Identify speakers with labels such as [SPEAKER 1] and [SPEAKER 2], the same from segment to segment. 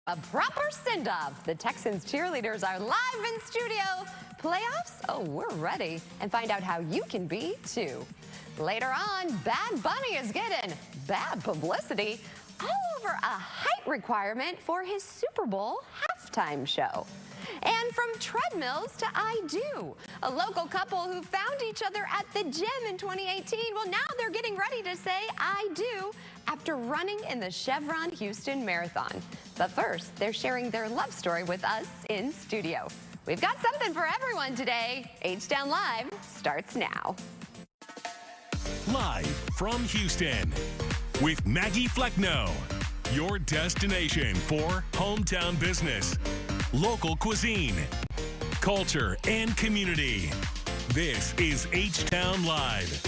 [SPEAKER 1] A proper send-off. The Texans cheerleaders are live in studio. Playoffs? Oh, we're ready. And find out how you can be, too. Later on, Bad Bunny is getting bad publicity all over a height requirement for his Super Bowl halftime show. And from treadmills to I Do, a local couple who found each other at the gym in 2018. Well, now they're getting ready to say I do after running in the Chevron Houston Marathon. But first, they're sharing their love story with us in studio. We've got something for everyone today. H-Town Live starts now.
[SPEAKER 2] Live from Houston with Maggie Flecknoe, your destination for hometown business, local cuisine, culture, and community. This is H-Town Live.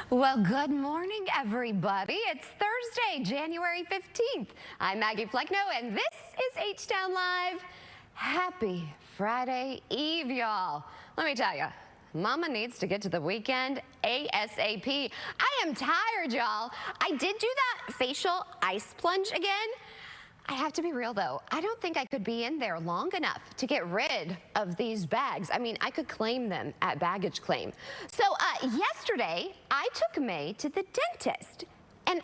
[SPEAKER 1] Well, good morning, everybody. It's Thursday, January 15th. I'm Maggie Flecknoe, and this is H-Town Live. Happy Friday Eve, y'all. Let me tell you, Mama needs to get to the weekend ASAP. I am tired, y'all. I did do that facial ice plunge again. I have to be real, though. I don't think I could be in there long enough to get rid of these bags. I mean, I could claim them at baggage claim. So yesterday, I took May to the dentist. And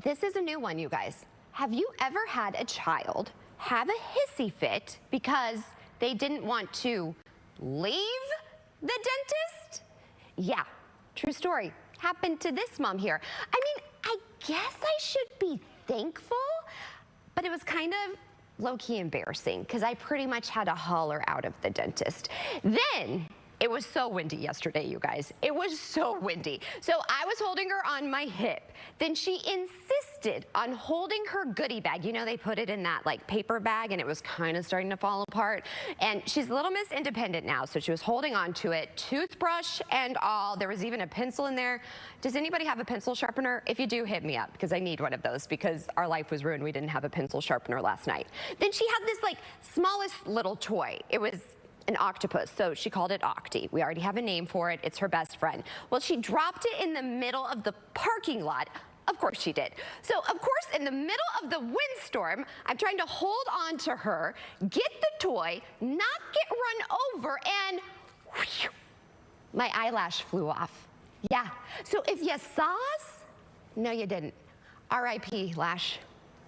[SPEAKER 1] this is a new one, you guys. Have you ever had a child have a hissy fit because they didn't want to leave the dentist? Yeah, true story. Happened to this mom here. I mean, I guess I should be thankful, but it was kind of low-key embarrassing because I pretty much had to haul her out of the dentist. Then it was so windy yesterday, you guys. It was so windy. So I was holding her on my hip. Then she insisted on holding her goodie bag. You know, they put it in that like paper bag and it was kind of starting to fall apart. And she's Little Miss Independent now, so she was holding on to it, toothbrush and all. There was even a pencil in there. Does anybody have a pencil sharpener? If you do, hit me up because I need one of those because our life was ruined. We didn't have a pencil sharpener last night. Then she had this like smallest little toy. It was an octopus, so she called it Octi. We already have a name for it. It's her best friend. Well, she dropped it in the middle of the parking lot. Of course she did. So, of course, in the middle of the windstorm, I'm trying to hold on to her, get the toy, not get run over, and whew, my eyelash flew off. Yeah, so if you saw us, no, you didn't. R.I.P. lash.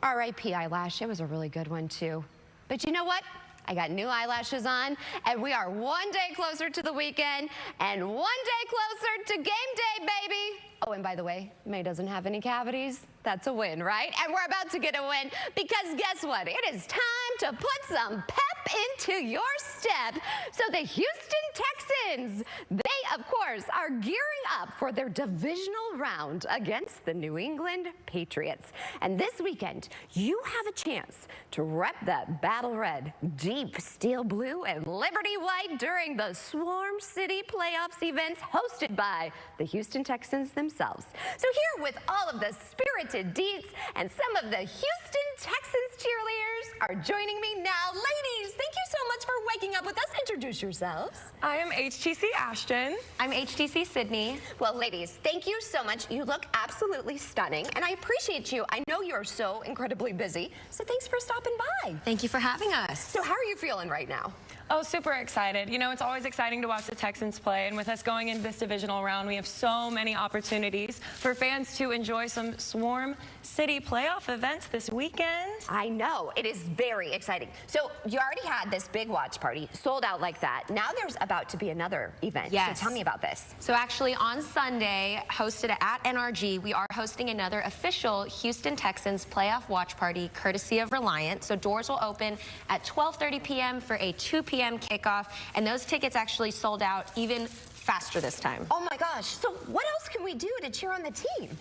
[SPEAKER 1] R.I.P. eyelash. It was a really good one, too. But you know what? I got new eyelashes on, and we are one day closer to the weekend and one day closer to game day, baby. Oh, and by the way, May doesn't have any cavities. That's a win, right? And we're about to get a win because guess what? It is time to put some pep into your step. So the Houston Texans, they, of course, are gearing up for their divisional round against the New England Patriots. And this weekend, you have a chance to rep that battle red, deep steel blue, and Liberty white during the Swarm City Playoffs events hosted by the Houston Texans themselves. So here with all of the spirited deets and some of the Houston Texans cheerleaders are joining me now. Ladies, thank you so much for waking up with us. Introduce yourselves.
[SPEAKER 3] I am HTC Ashton.
[SPEAKER 4] I'm HTC Sydney.
[SPEAKER 1] Well, ladies, thank you so much. You look absolutely stunning, and I appreciate you. I know you're so incredibly busy, so thanks for stopping by.
[SPEAKER 4] Thank you for having us.
[SPEAKER 1] So how are you feeling right now?
[SPEAKER 3] Oh, super excited. You know, it's always exciting to watch the Texans play, and with us going into this divisional round, we have so many opportunities for fans to enjoy some Swarm City playoff events this weekend.
[SPEAKER 1] I know. It is very exciting. So you already had this big watch party, sold out like that. Now there's about to be another event.
[SPEAKER 4] Yes.
[SPEAKER 1] So tell me about this.
[SPEAKER 4] So actually on Sunday, hosted at NRG, we are hosting another official Houston Texans playoff watch party courtesy of Reliant. So doors will open at 12:30 p.m. for a 2 p.m. kickoff, and those tickets actually sold out even faster this time.
[SPEAKER 1] Oh my gosh. So what else can we do to cheer on the team?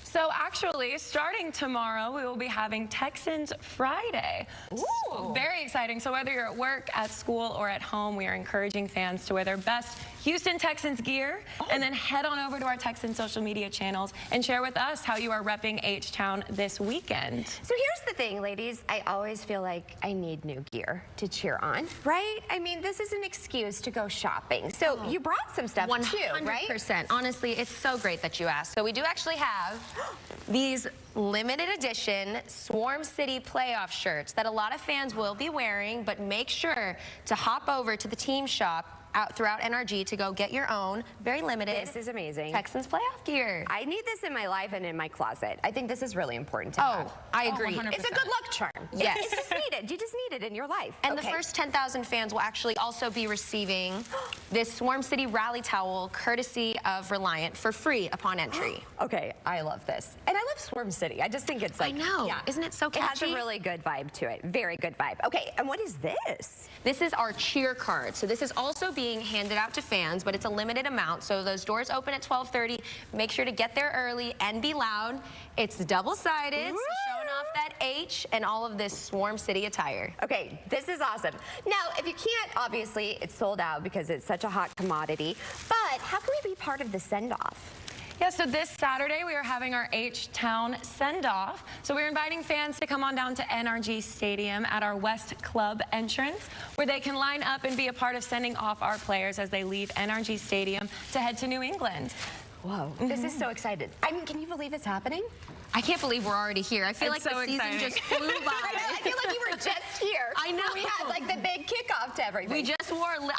[SPEAKER 3] So actually, starting tomorrow, we will be having Texans Friday.
[SPEAKER 1] Ooh.
[SPEAKER 3] So very exciting. So whether you're at work, at school, or at home, we are encouraging fans to wear their best Houston Texans gear, and then head on over to our Texans social media channels and share with us how you are repping H-Town this weekend.
[SPEAKER 1] So here's the thing, ladies. I always feel like I need new gear to cheer on, right? I mean, this is an excuse to go shopping. So you brought some stuff too, right?
[SPEAKER 4] 100%. Honestly, it's so great that you asked. So we do actually have these limited edition Swarm City playoff shirts that a lot of fans will be wearing, but make sure to hop over to the team shop out throughout NRG to go get your own very limited
[SPEAKER 1] This is amazing.
[SPEAKER 4] Texans playoff gear.
[SPEAKER 1] I need this in my life and in my closet. I think this is really important to have.
[SPEAKER 4] I agree.
[SPEAKER 3] 100%.
[SPEAKER 1] It's a good luck charm.
[SPEAKER 4] Yes.
[SPEAKER 1] It's just needed. You just need it in your life.
[SPEAKER 4] And
[SPEAKER 1] Okay.
[SPEAKER 4] the first 10,000 fans will actually also be receiving this Swarm City rally towel courtesy of Reliant for free upon entry.
[SPEAKER 1] Okay, I love this. And I love Swarm City. I just think it's like,
[SPEAKER 4] I know.
[SPEAKER 1] yeah.
[SPEAKER 4] Isn't it so
[SPEAKER 1] It has a
[SPEAKER 4] catchy?
[SPEAKER 1] really good vibe to it. Very good vibe. Okay, and what is this?
[SPEAKER 4] This is our cheer card. So this is also being handed out to fans, but it's a limited amount. So those doors open at 12:30. Make sure to get there early and be loud. It's double-sided, so showing off that H and all of this Swarm City attire.
[SPEAKER 1] Okay, this is awesome. Now, if you can't, obviously, it's sold out because it's such a hot commodity. But how can we be part of the send-off?
[SPEAKER 3] Yeah, so this Saturday we are having our H-Town send-off. So we're inviting fans to come on down to NRG Stadium at our West Club entrance, where they can line up and be a part of sending off our players as they leave NRG Stadium to head to New England.
[SPEAKER 1] Whoa, this is so excited. I mean, can you believe it's happening?
[SPEAKER 4] I can't believe we're already here. I feel
[SPEAKER 3] It's
[SPEAKER 4] like
[SPEAKER 3] so
[SPEAKER 4] the season
[SPEAKER 3] exciting.
[SPEAKER 4] just flew by.
[SPEAKER 1] I feel like you were just here.
[SPEAKER 4] I know.
[SPEAKER 1] We had like the big kickoff to everything.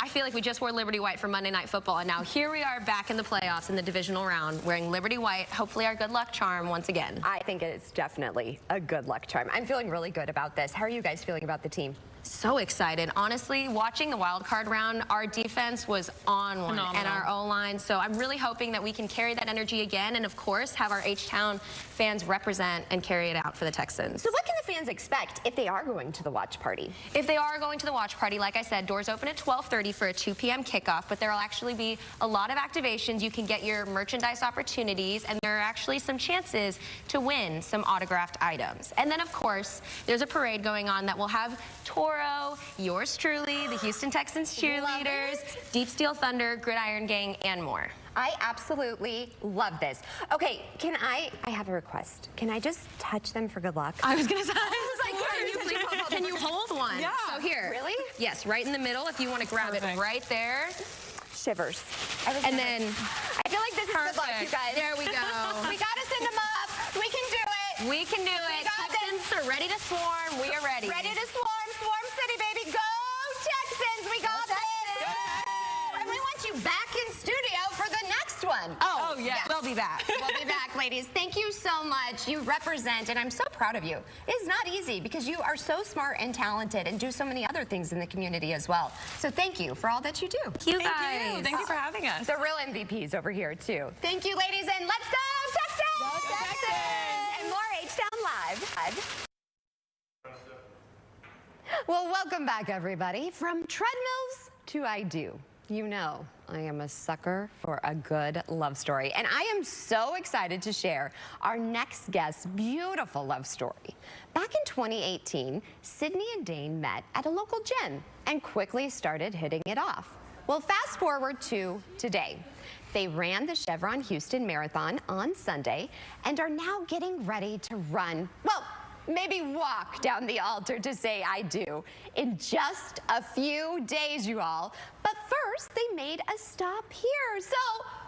[SPEAKER 4] I feel like we just wore Liberty White for Monday Night Football, and now here we are back in the playoffs in the divisional round wearing Liberty White, hopefully our good luck charm once again.
[SPEAKER 1] I think it's definitely a good luck charm. I'm feeling really good about this. How are you guys feeling about the team?
[SPEAKER 4] So excited. Honestly, watching the wild card round, our defense was on one and our O-line. So I'm really hoping that we can carry that energy again and, of course, have our H-Town fans represent and carry it out for the Texans.
[SPEAKER 1] So what can the fans expect if they are going to the watch party?
[SPEAKER 4] If they are going to the watch party, like I said, doors open at 12:30 for a 2 p.m. kickoff, but there will actually be a lot of activations. You can get your merchandise opportunities, and there are actually some chances to win some autographed items. And then, of course, there's a parade going on that will have Toro, yours truly, the Houston Texans cheerleaders, Deep Steel Thunder, Gridiron Gang, and more.
[SPEAKER 1] I absolutely love this. Okay, I have a request. Can I just touch them for good luck?
[SPEAKER 4] I was going to say,
[SPEAKER 1] Can you
[SPEAKER 4] hold one?
[SPEAKER 3] Yeah.
[SPEAKER 4] So here.
[SPEAKER 1] Really?
[SPEAKER 4] Yes, right in the middle if you want to grab it right there.
[SPEAKER 1] Shivers.
[SPEAKER 4] And then,
[SPEAKER 1] I feel like this is good luck, you guys.
[SPEAKER 4] there we go.
[SPEAKER 1] We gotta send them up. We can do it.
[SPEAKER 4] We can do it.
[SPEAKER 1] got
[SPEAKER 4] Texans are ready to swarm. We are ready.
[SPEAKER 1] Ready to swarm, Swarm City, baby. Go Texans. We got this. And we want you back in studio for the next one.
[SPEAKER 4] Oh, yes. We'll be back.
[SPEAKER 1] We'll be back, ladies. Thank you so much. You represent, and I'm so proud of you. It's not easy because you are so smart and talented and do so many other things in the community as well. So thank you for all that you do.
[SPEAKER 4] You guys.
[SPEAKER 3] Thank you. Thank you for having us.
[SPEAKER 1] The real MVPs over here, too. Thank you, ladies, and let's go, Texans!
[SPEAKER 3] Go Texans!
[SPEAKER 1] And more H-Town Live. Well, welcome back, everybody. From treadmills to I Do. You know, I am a sucker for a good love story. And I am so excited to share our next guest's beautiful love story. Back in 2018, Sydney and Dane met at a local gym and quickly started hitting it off. Well, fast forward to today. They ran the Chevron Houston Marathon on Sunday and are now getting ready to run, well, maybe walk down the altar to say I do in just a few days, you all. But first, they made a stop here. So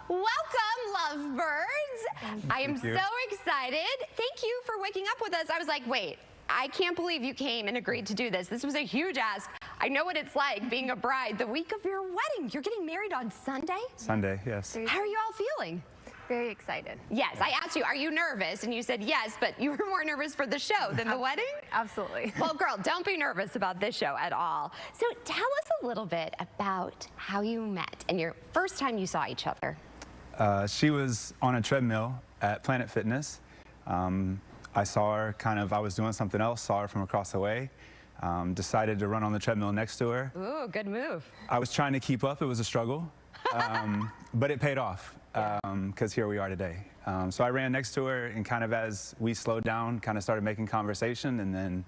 [SPEAKER 1] welcome, lovebirds. I am so excited. Thank you for waking up with us. I was like, wait, I can't believe you came and agreed to do this. This was a huge ask. I know what it's like being a bride the week of your wedding. You're getting married on Sunday?
[SPEAKER 5] Sunday, yes.
[SPEAKER 1] How are you all feeling?
[SPEAKER 6] Very excited.
[SPEAKER 1] Yes, I asked you, are you nervous? And you said yes, but you were more nervous for the show than the wedding?
[SPEAKER 6] Absolutely.
[SPEAKER 1] Well, girl, don't be nervous about this show at all. So tell us a little bit about how you met and your first time you saw each other.
[SPEAKER 5] She was on a treadmill at Planet Fitness. I saw her I was doing something else, saw her from across the way, decided to run on the treadmill next to her.
[SPEAKER 1] Ooh, good move.
[SPEAKER 5] I was trying to keep up, it was a struggle, but it paid off because here we are today. So I ran next to her and as we slowed down, started making conversation, and then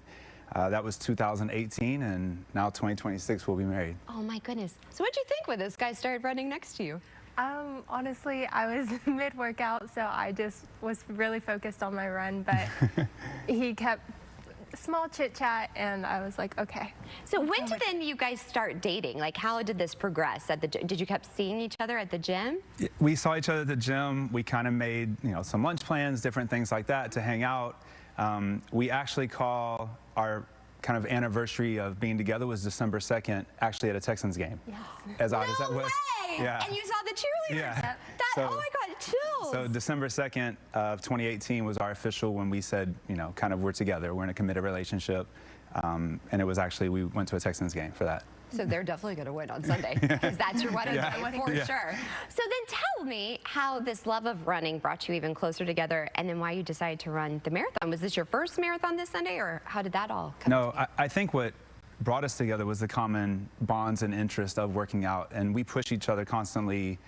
[SPEAKER 5] That was 2018, and now 2026 we'll be married.
[SPEAKER 1] Oh my goodness. So what'd you think when this guy started running next to you?
[SPEAKER 6] Honestly, I was mid-workout, so I just was really focused on my run, but he kept small chit-chat, and I was like, okay.
[SPEAKER 1] So when did then you guys start dating? Like, how did this progress? Did you kept seeing each other at the gym?
[SPEAKER 5] We saw each other at the gym. We kind of made, some lunch plans, different things like that to hang out. We actually call our kind of anniversary of being together was December 2nd, actually at a Texans game.
[SPEAKER 6] Yes.
[SPEAKER 5] As odd as that
[SPEAKER 1] No
[SPEAKER 5] was.
[SPEAKER 1] way!
[SPEAKER 5] Yeah.
[SPEAKER 1] And you saw the cheerleaders?
[SPEAKER 5] Yeah.
[SPEAKER 1] Oh my God, chills!
[SPEAKER 5] So December 2nd of 2018 was our official when we said, kind of we're together, we're in a committed relationship. And it was actually, we went to a Texans game for that.
[SPEAKER 1] So they're definitely going to win on Sunday, because that's your wedding day for sure. So then tell me how this love of running brought you even closer together, and then why you decided to run the marathon. Was this your first marathon this Sunday, or how did that all come
[SPEAKER 5] No,
[SPEAKER 1] together?
[SPEAKER 5] I think what brought us together was the common bonds and interest of working out, and we push each other constantly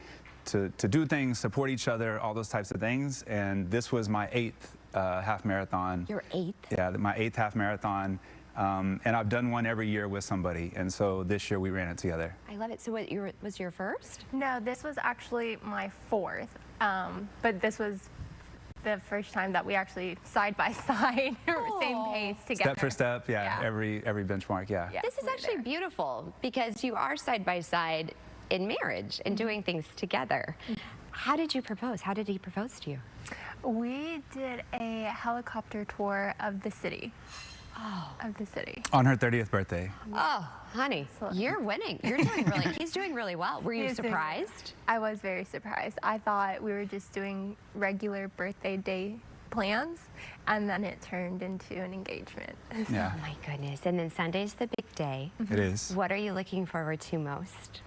[SPEAKER 5] to do things, support each other, all those types of things. And this was my 8th half marathon.
[SPEAKER 1] Your 8th?
[SPEAKER 5] Yeah, my 8th half marathon. And I've done one every year with somebody, and so this year we ran it together.
[SPEAKER 1] I love it. So what was your first?
[SPEAKER 6] No, this was actually my 4th, but this was the first time that we actually side by side, same pace together.
[SPEAKER 5] Step for step,
[SPEAKER 6] Yeah.
[SPEAKER 5] every benchmark, yeah.
[SPEAKER 6] Yeah,
[SPEAKER 1] This is
[SPEAKER 6] we're
[SPEAKER 1] actually
[SPEAKER 6] there.
[SPEAKER 1] beautiful, because you are side by side in marriage and doing things together. How did you propose? How did he propose to you?
[SPEAKER 6] We did a helicopter tour of the city. Of the city.
[SPEAKER 5] On her 30th birthday.
[SPEAKER 1] Oh, honey, you're winning. He's doing really well. Were you
[SPEAKER 6] He is doing really well.
[SPEAKER 1] surprised?
[SPEAKER 6] I was very surprised. I thought we were just doing regular birthday day plans, and then it turned into an engagement.
[SPEAKER 5] Yeah,
[SPEAKER 1] Oh my goodness. And then Sunday's the big day.
[SPEAKER 5] it is.
[SPEAKER 1] What are you looking forward to most?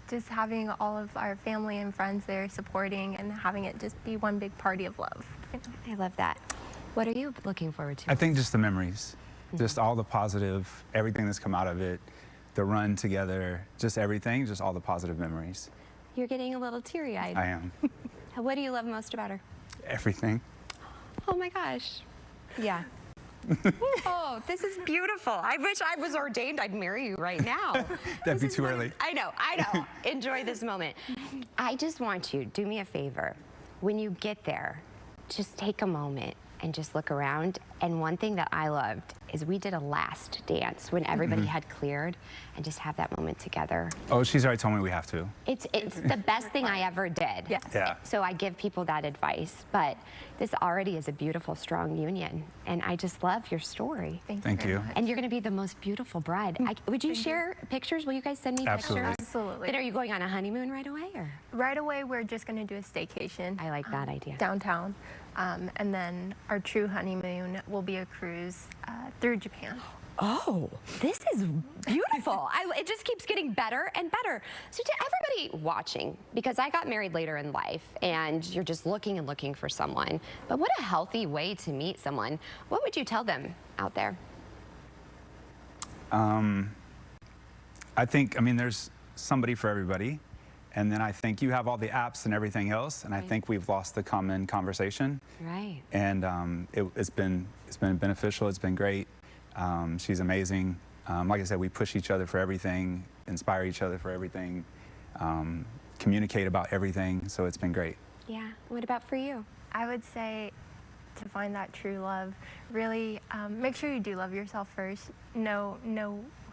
[SPEAKER 6] Just having all of our family and friends there supporting, and having it just be one big party of love.
[SPEAKER 1] I love that. What are you looking forward to?
[SPEAKER 5] I think just the memories, just all the positive, everything that's come out of it, the run together, just everything, just all the positive memories.
[SPEAKER 1] You're getting a little teary-eyed.
[SPEAKER 5] I am.
[SPEAKER 1] What do you love most about her?
[SPEAKER 5] Everything.
[SPEAKER 1] Oh my gosh. Yeah. Oh, this is beautiful. I wish I was ordained. I'd marry you right now.
[SPEAKER 5] That'd be too early.
[SPEAKER 1] I know. Enjoy this moment. I just want you, do me a favor. When you get there, just take a moment and just look around. And one thing that I loved is we did a last dance when everybody had cleared, and just have that moment together.
[SPEAKER 5] Oh, she's already told me we have to.
[SPEAKER 1] It's the best thing I ever did.
[SPEAKER 6] Yes.
[SPEAKER 5] Yeah.
[SPEAKER 1] So I give people that advice, but this already is a beautiful, strong union, and I just love your story.
[SPEAKER 5] Thank
[SPEAKER 6] very
[SPEAKER 5] you.
[SPEAKER 6] much.
[SPEAKER 1] And you're going to be the most beautiful bride. Would you share pictures? Will you guys send me
[SPEAKER 5] Absolutely.
[SPEAKER 1] pictures?
[SPEAKER 6] Absolutely.
[SPEAKER 1] Then are you going on a honeymoon right away, or?
[SPEAKER 6] Right away, we're just going to do a staycation.
[SPEAKER 1] I like that idea.
[SPEAKER 6] Downtown. And then our true honeymoon will be a cruise through Japan.
[SPEAKER 1] Oh, this is beautiful. It just keeps getting better and better. So to everybody watching, because I got married later in life, and you're just looking and looking for someone, but what a healthy way to meet someone. What would you tell them out there?
[SPEAKER 5] I think, there's somebody for everybody. And then I think you have all the apps and everything else, and I think we've lost the common conversation.
[SPEAKER 1] Right.
[SPEAKER 5] And it's been beneficial. It's been great. She's amazing. Like I said, we push each other for everything, inspire each other for everything, communicate about everything. So it's been great.
[SPEAKER 1] Yeah. What about for you?
[SPEAKER 6] I would say to find that true love, really make sure you do love yourself first. Know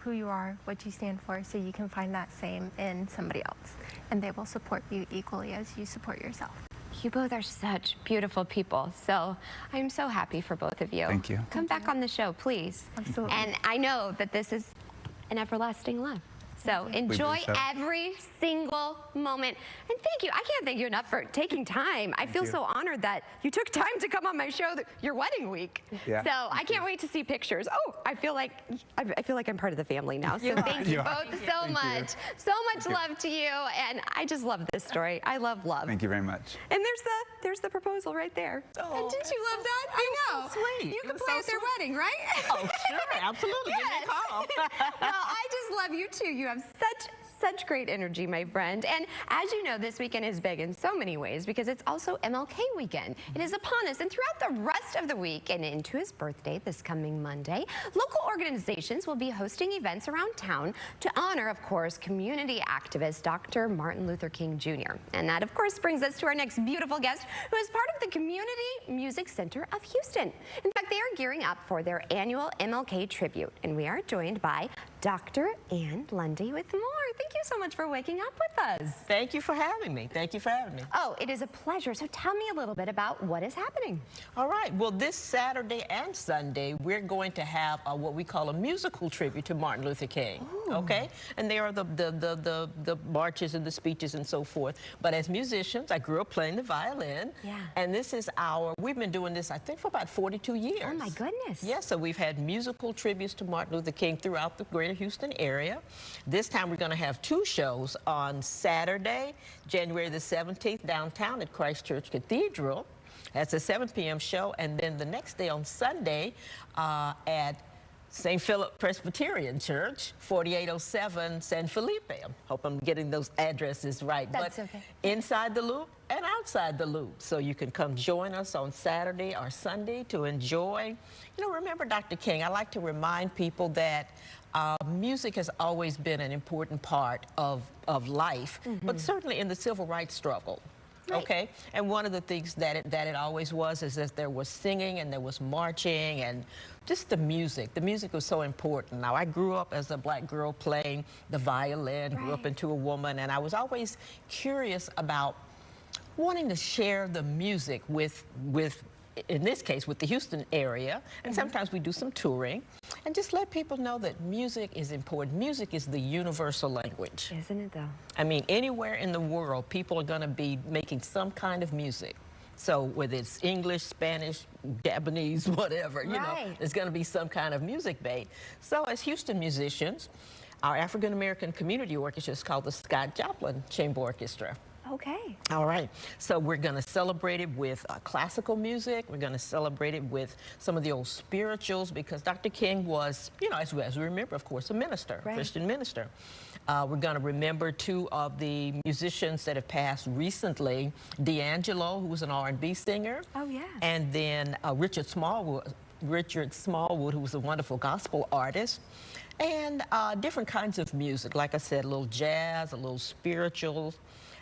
[SPEAKER 6] who you are, what you stand for, so you can find that same in somebody else. And they will support you equally as you support yourself.
[SPEAKER 1] You both are such beautiful people, so I'm so happy for both of you.
[SPEAKER 5] Thank you.
[SPEAKER 1] Come back on the show, please.
[SPEAKER 6] Absolutely.
[SPEAKER 1] And I know that this is an everlasting love. So enjoy
[SPEAKER 5] so.
[SPEAKER 1] every single moment. And thank you. I can't thank you enough for taking time. I feel
[SPEAKER 5] you.
[SPEAKER 1] so honored that you took time to come on my show your wedding week.
[SPEAKER 5] Yeah.
[SPEAKER 1] So I can't wait to see pictures. Oh, I feel like I'm part of the family now. So thank you
[SPEAKER 5] You are.
[SPEAKER 1] both so much. So much love to you. And I just love this story. I love love.
[SPEAKER 5] Thank you very much.
[SPEAKER 1] And there's the proposal right there. And didn't you love that? I know.
[SPEAKER 7] so sweet.
[SPEAKER 1] You
[SPEAKER 7] It
[SPEAKER 1] can
[SPEAKER 7] was
[SPEAKER 1] play
[SPEAKER 7] so
[SPEAKER 1] at their
[SPEAKER 7] sweet.
[SPEAKER 1] wedding, right?
[SPEAKER 7] Oh, sure, absolutely. Give me a call.
[SPEAKER 1] Well, I just love you too. You have such great energy, my friend. And as you know, this weekend is big in so many ways because it's also MLK weekend. It is upon us, and throughout the rest of the week and into his birthday this coming Monday, local organizations will be hosting events around town to honor, of course, community activist Dr. Martin Luther King Jr. And that, of course, brings us to our next beautiful guest, who is part of the Community Music Center of Houston. In fact, they are gearing up for their annual MLK tribute, and we are joined by Dr. Ann Lundy with more. Thank you so much for waking up with us.
[SPEAKER 7] Thank you for having me. Thank you for having me.
[SPEAKER 1] Oh, it is a pleasure. So tell me a little bit about what is happening.
[SPEAKER 7] All right. Well, this Saturday and Sunday, we're going to have what we call a musical tribute to Martin Luther King. Ooh. Okay? And there are the marches and the speeches and so forth. But as musicians, I grew up playing the violin.
[SPEAKER 1] Yeah.
[SPEAKER 7] And this is we've been doing this, I think, for about 42 years.
[SPEAKER 1] Oh, my goodness.
[SPEAKER 7] Yes, so we've had musical tributes to Martin Luther King throughout the greater Houston area. This time we're going to have 2 shows on Saturday, January the 17th, downtown at Christ Church Cathedral. That's a 7 p.m. show. And then the next day on Sunday at St. Philip Presbyterian Church, 4807 San Felipe. I hope I'm getting those addresses right.
[SPEAKER 1] That's
[SPEAKER 7] but
[SPEAKER 1] okay.
[SPEAKER 7] Inside the loop and outside the loop. So you can come join us on Saturday or Sunday to enjoy. You know, remember Dr. King. I like to remind people that music has always been an important part of life, but certainly in the civil rights struggle. Right. Okay, and one of the things that it always was is that there was singing and there was marching and just the music. The music was so important. Now, I grew up as a black girl playing the violin, grew up into a woman, and I was always curious about wanting to share the music with in this case, with the Houston area, and sometimes we do some touring, and just let people know that music is important. Music is the universal language.
[SPEAKER 1] Isn't it, though?
[SPEAKER 7] I mean, anywhere in the world, people are going to be making some kind of music. So whether it's English, Spanish, Japanese, whatever, you know, there's going to be some kind of music made. So as Houston musicians, our African American community orchestra is called the Scott Joplin Chamber Orchestra.
[SPEAKER 1] Okay.
[SPEAKER 7] All right. So we're going to celebrate it with classical music. We're going to celebrate it with some of the old spirituals because Dr. King was, you know, as we remember, of course, a minister, Christian minister. We're going to remember 2 of the musicians that have passed recently, D'Angelo, who was an R&B singer.
[SPEAKER 1] Oh, yeah.
[SPEAKER 7] And then Richard Smallwood, who was a wonderful gospel artist. And different kinds of music, like I said, a little jazz, a little spiritual.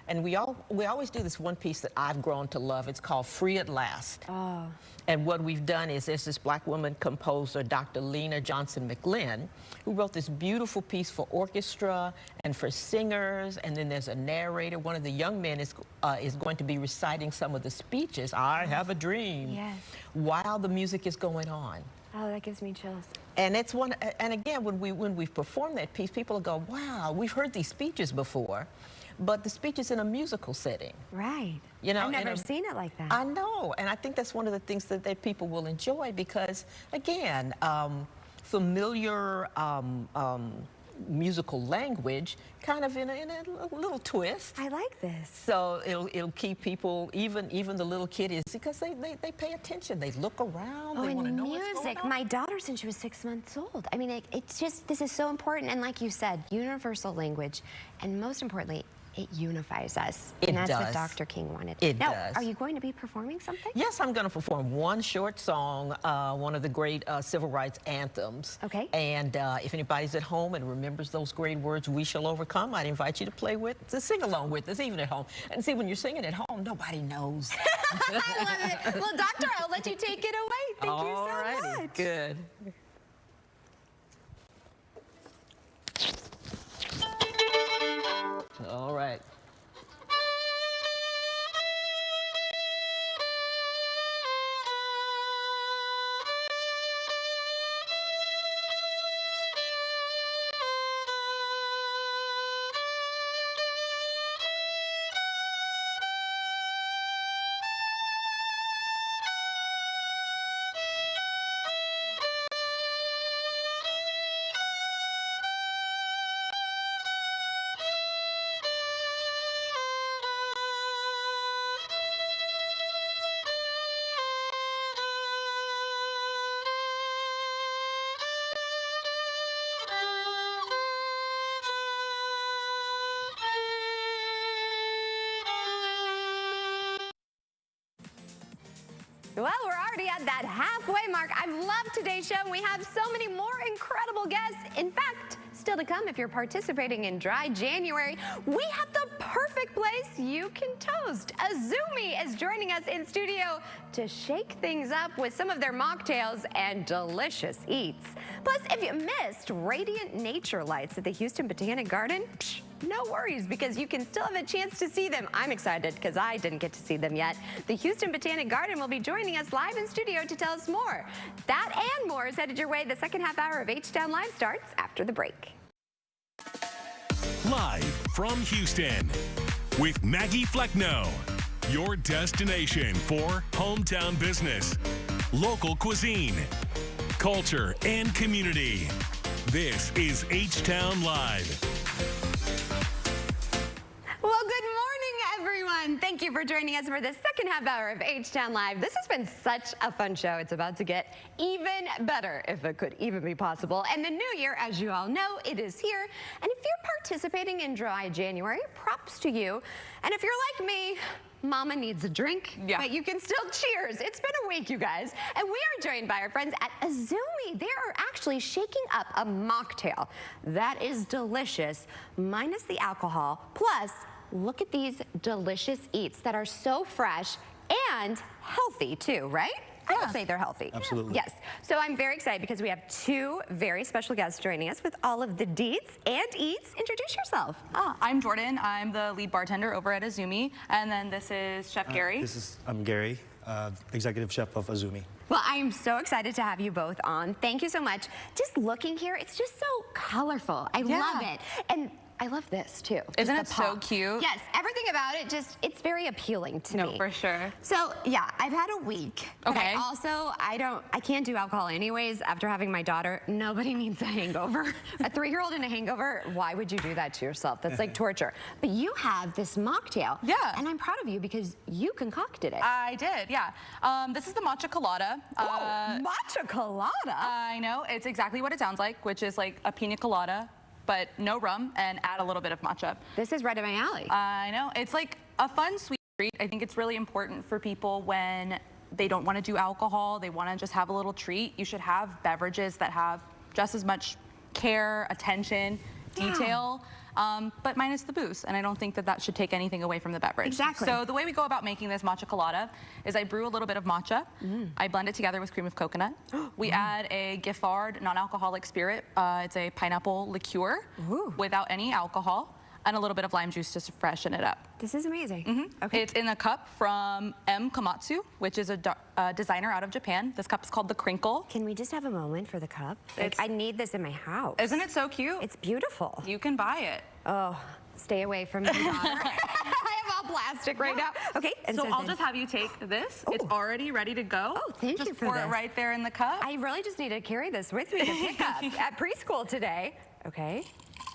[SPEAKER 7] And we always do this one piece that I've grown to love. It's called Free at Last. Oh. And what we've done is there's this black woman composer, Dr. Lena Johnson McLean, who wrote this beautiful piece for orchestra and for singers. And then there's a narrator. One of the young men is going to be reciting some of the speeches, I Have a Dream, while the music is going on.
[SPEAKER 1] Oh, that gives me chills.
[SPEAKER 7] And it's one. And again, when we've performed that piece, people will go, "Wow, we've heard these speeches before." But the speech is in a musical setting.
[SPEAKER 1] Right.
[SPEAKER 7] You know,
[SPEAKER 1] I've never seen it like that.
[SPEAKER 7] I know, and I think that's one of the things that people will enjoy because, again, familiar musical language, kind of in a little twist.
[SPEAKER 1] I like this.
[SPEAKER 7] So it'll keep people, even the little kiddies, because they pay attention. They look around.
[SPEAKER 1] Oh,
[SPEAKER 7] they want to
[SPEAKER 1] and
[SPEAKER 7] know what's going
[SPEAKER 1] music.
[SPEAKER 7] on.
[SPEAKER 1] My daughter, since she was 6 months old. I mean, it's just, this is so important. And like you said, universal language. And most importantly, it unifies us.
[SPEAKER 7] It
[SPEAKER 1] and that's
[SPEAKER 7] does.
[SPEAKER 1] what Dr. King wanted.
[SPEAKER 7] It
[SPEAKER 1] now,
[SPEAKER 7] does.
[SPEAKER 1] Are you going to be performing something?
[SPEAKER 7] Yes, I'm going to perform one short song, one of the great civil rights anthems.
[SPEAKER 1] Okay.
[SPEAKER 7] And if anybody's at home and remembers those great words, "We shall overcome," I'd invite you to sing along with us, even at home. And see, when you're singing at home, nobody knows.
[SPEAKER 1] I love it. Well, Doctor, I'll let you take it away. Thank you so much.
[SPEAKER 7] Good. All right.
[SPEAKER 1] Well, we're already at that halfway mark. I've loved today's show, and we have so many more incredible guests. In fact, still to come if you're participating in Dry January, we have the perfect place you can toast. Azumi is joining us in studio to shake things up with some of their mocktails and delicious eats. Plus, if you missed radiant nature lights at the Houston Botanic Garden, no worries, because you can still have a chance to see them. I'm excited because I didn't get to see them yet. The Houston Botanic Garden will be joining us live in studio to tell us more. That and more is headed your way. The second half hour of H-Town Live starts after the break.
[SPEAKER 2] Live from Houston with Maggie Flecknoe, your destination for hometown business, local cuisine, culture, and community. This is H-Town Live.
[SPEAKER 1] Well, good morning, everyone. Thank you for joining us for the second half hour of H-Town Live. This has been such a fun show. It's about to get even better, if it could even be possible. And the new year, as you all know, it is here. And if you're participating in Dry January, props to you. And if you're like me, Mama needs a drink, but you can still cheers. It's been a week, you guys. And we are joined by our friends at Azumi. They are actually shaking up a mocktail that is delicious, minus the alcohol. Plus, look at these delicious eats that are so fresh and healthy too, right? I would say they're healthy.
[SPEAKER 8] Absolutely.
[SPEAKER 1] Yes. So I'm very excited because we have two very special guests joining us with all of the deets and eats. Introduce yourself.
[SPEAKER 9] I'm Jordan. I'm the lead bartender over at Azumi. And then this is Chef Gary.
[SPEAKER 8] I'm Gary, executive chef of Azumi.
[SPEAKER 1] Well, I am so excited to have you both on. Thank you so much. Just looking here, it's just so colorful. I love it. And I love this too.
[SPEAKER 9] Isn't
[SPEAKER 1] Just
[SPEAKER 9] it
[SPEAKER 1] the
[SPEAKER 9] so
[SPEAKER 1] pop.
[SPEAKER 9] cute?
[SPEAKER 1] Yes, everything about it it's very appealing to me.
[SPEAKER 9] No, for sure.
[SPEAKER 1] So yeah, I've had a week. But
[SPEAKER 9] Okay.
[SPEAKER 1] I can't do alcohol anyways after having my daughter. Nobody needs a hangover. A 3-year-old in a hangover, why would you do that to yourself? That's like torture. But you have this mocktail.
[SPEAKER 9] Yeah.
[SPEAKER 1] And I'm proud of you because you concocted it.
[SPEAKER 9] I did, yeah. This is the matcha colada.
[SPEAKER 1] Matcha colada?
[SPEAKER 9] I know, it's exactly what it sounds like, which is like a pina colada, but no rum, and add a little bit of matcha.
[SPEAKER 1] This is right up my alley.
[SPEAKER 9] I know, it's like a fun sweet treat. I think it's really important for people when they don't want to do alcohol, they want to just have a little treat. You should have beverages that have just as much care, attention, detail, but minus the booze. And I don't think that that should take anything away from the beverage.
[SPEAKER 1] Exactly.
[SPEAKER 9] So the way we go about making this matcha colada is I brew a little bit of matcha. I blend it together with cream of coconut. We add a Giffard non-alcoholic spirit. It's a pineapple liqueur without any alcohol, and a little bit of lime juice just to freshen it up.
[SPEAKER 1] This is amazing. Okay.
[SPEAKER 9] It's in a cup from M. Komatsu, which is a designer out of Japan. This cup is called the Crinkle.
[SPEAKER 1] Can we just have a moment for the cup? Like, I need this in my house.
[SPEAKER 9] Isn't it so cute?
[SPEAKER 1] It's beautiful.
[SPEAKER 9] You can buy it.
[SPEAKER 1] Oh, stay away from my daughter. I have all plastic right now. Okay. And
[SPEAKER 9] So I'll
[SPEAKER 1] then-
[SPEAKER 9] just have you take this. It's already ready to go.
[SPEAKER 1] Oh, thank you
[SPEAKER 9] just
[SPEAKER 1] for
[SPEAKER 9] pour
[SPEAKER 1] this.
[SPEAKER 9] it right there in the cup.
[SPEAKER 1] I really just need to carry this with me to pick up at preschool today. Okay.